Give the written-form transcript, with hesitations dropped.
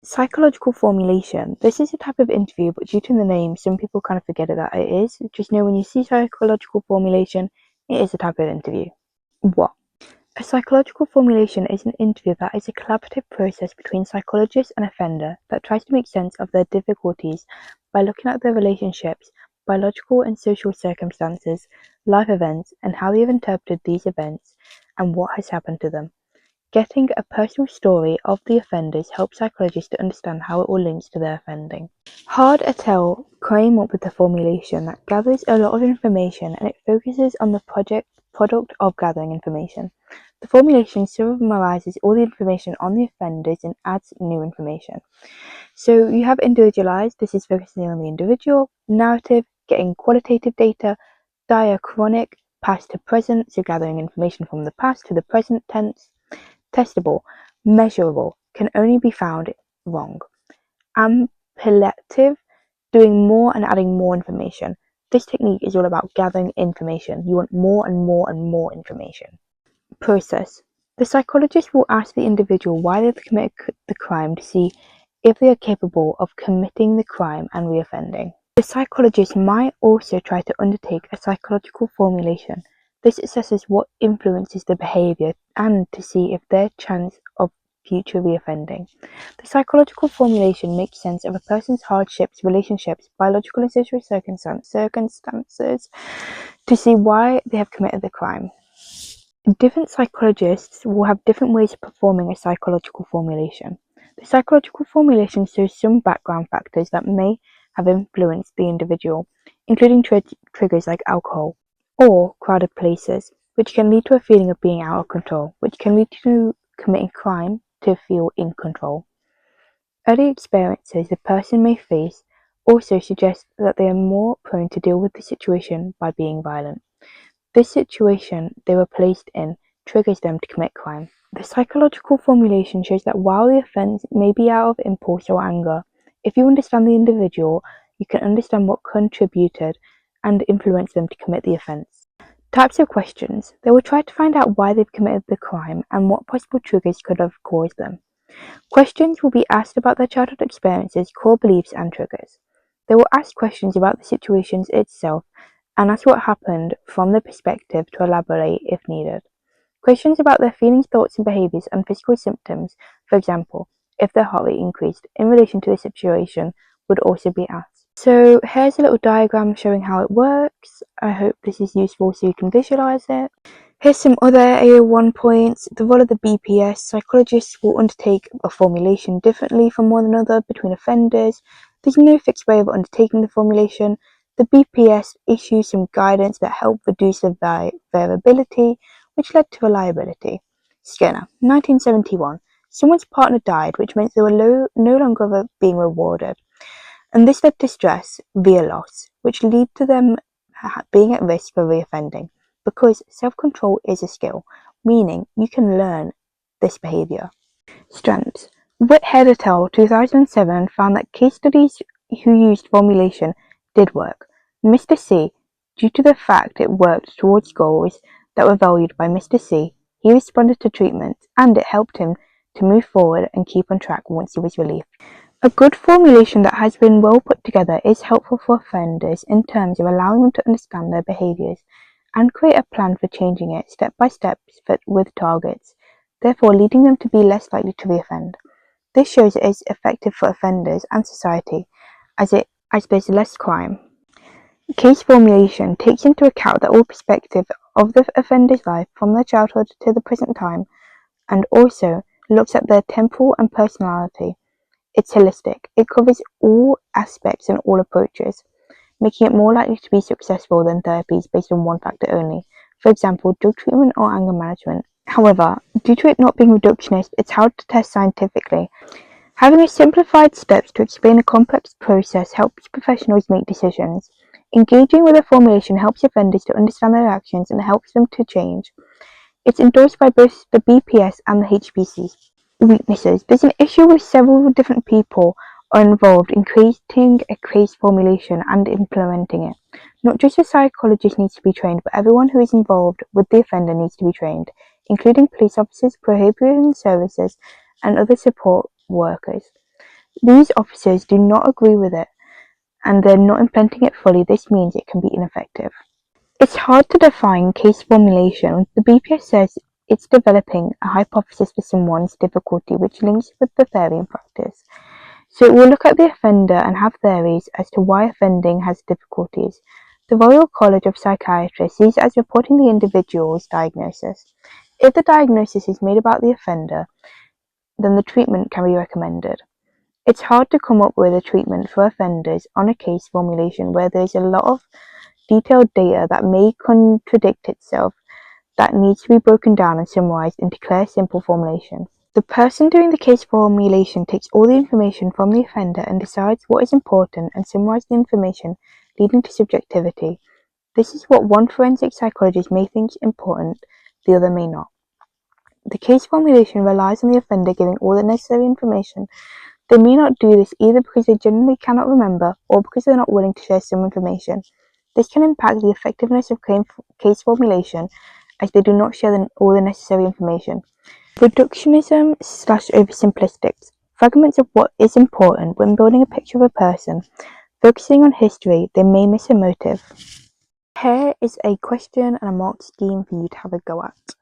Psychological formulation. This is a type of interview, but due to the name, some people kind of forget that it is. Just know when you see psychological formulation, it is a type of interview. What? A psychological formulation is an interview that is a collaborative process between psychologist and offender that tries to make sense of their difficulties by looking at their relationships, biological and social circumstances, life events, and how they have interpreted these events and what has happened to them. Getting a personal story of the offenders helps psychologists to understand how it all links to their offending. Hard Etel came up with a formulation that gathers a lot of information and it focuses on the product of gathering information. The formulation summarizes all the information on the offenders and adds new information. So you have individualized, this is focusing on the individual, narrative, getting qualitative data, diachronic, past to present, so gathering information from the past to the present tense, testable, measurable, can only be found wrong. Ampliative, doing more and adding more information. This technique is all about gathering information. You want more and more and more information. Process. The psychologist will ask the individual why they've committed the crime to see if they are capable of committing the crime and reoffending. The psychologist might also try to undertake a psychological formulation. This assesses what influences the behavior and to see if their chance of future reoffending. The psychological formulation makes sense of a person's hardships, relationships, biological and social circumstances to see why they have committed the crime. Different psychologists will have different ways of performing a psychological formulation. The psychological formulation shows some background factors that may have influenced the individual, including triggers like alcohol or crowded places, which can lead to a feeling of being out of control, which can lead to committing crime to feel in control. Early experiences the person may face also suggest that they are more prone to deal with the situation by being violent. This situation they were placed in triggers them to commit crime. The psychological formulation shows that while the offence may be out of impulse or anger, if you understand the individual, you can understand what contributed and influenced them to commit the offence. Types of questions. They will try to find out why they've committed the crime and what possible triggers could have caused them. Questions will be asked about their childhood experiences, core beliefs, and triggers. They will ask questions about the situations itself and ask what happened from their perspective to elaborate if needed. Questions about their feelings, thoughts, and behaviors and physical symptoms, for example, if their heart rate increased in relation to the situation, would also be asked. So here's a little diagram showing how it works. I hope this is useful so you can visualize it. Here's some other AO1 points. The role of the BPS. Psychologists will undertake a formulation differently from one another between offenders. There's no fixed way of undertaking the formulation. The BPS issues some guidance that help reduce the variability, which led to reliability. Skinner, 1971. Someone's partner died, which meant they were no longer being rewarded. And this led to stress via loss, which led to them being at risk for reoffending, because self-control is a skill, meaning you can learn this behavior. Strengths. Whitehead et al. 2007 found that case studies who used formulation did work. Mr. C, due to the fact it worked towards goals that were valued by Mr. C, he responded to treatment and it helped him to move forward and keep on track once he was relieved. A good formulation that has been well put together is helpful for offenders in terms of allowing them to understand their behaviors and create a plan for changing it step by step with targets, therefore leading them to be less likely to reoffend. This shows it is effective for offenders and society as there's less crime. Case formulation takes into account the all perspective of the offender's life from their childhood to the present time and also looks at their temporal and personality. It's holistic. It covers all aspects and all approaches, making it more likely to be successful than therapies based on one factor only, for example, drug treatment or anger management. However, due to it not being reductionist, it's hard to test scientifically. Having a simplified steps to explain a complex process helps professionals make decisions. Engaging with a formulation helps offenders to understand their actions and helps them to change. It's endorsed by both the BPS and the HPC. Weaknesses. There's an issue with several different people are involved in creating a case formulation and implementing it. Not just the psychologist needs to be trained, but everyone who is involved with the offender needs to be trained, including police officers, prohibition services, and other support workers. These officers do not agree with it, and they're not implementing it fully. This means it can be ineffective. It's hard to define case formulation. The BPS says it's developing a hypothesis for someone's difficulty which links with the theory and practice. So it will look at the offender and have theories as to why offending has difficulties. The Royal College of Psychiatrists sees it as reporting the individual's diagnosis. If the diagnosis is made about the offender, then the treatment can be recommended. It's hard to come up with a treatment for offenders on a case formulation where there's a lot of detailed data that may contradict itself that needs to be broken down and summarized into clear, simple formulations. The person doing the case formulation takes all the information from the offender and decides what is important and summarizes the information, leading to subjectivity. This is what one forensic psychologist may think important, the other may not. The case formulation relies on the offender giving all the necessary information. They may not do this either because they generally cannot remember or because they're not willing to share some information. This can impact the effectiveness of case formulation as they do not share all the necessary information. Reductionism / oversimplistics. Fragments of what is important when building a picture of a person. Focusing on history, they may miss a motive. Here is a question and a marked scheme for you to have a go at.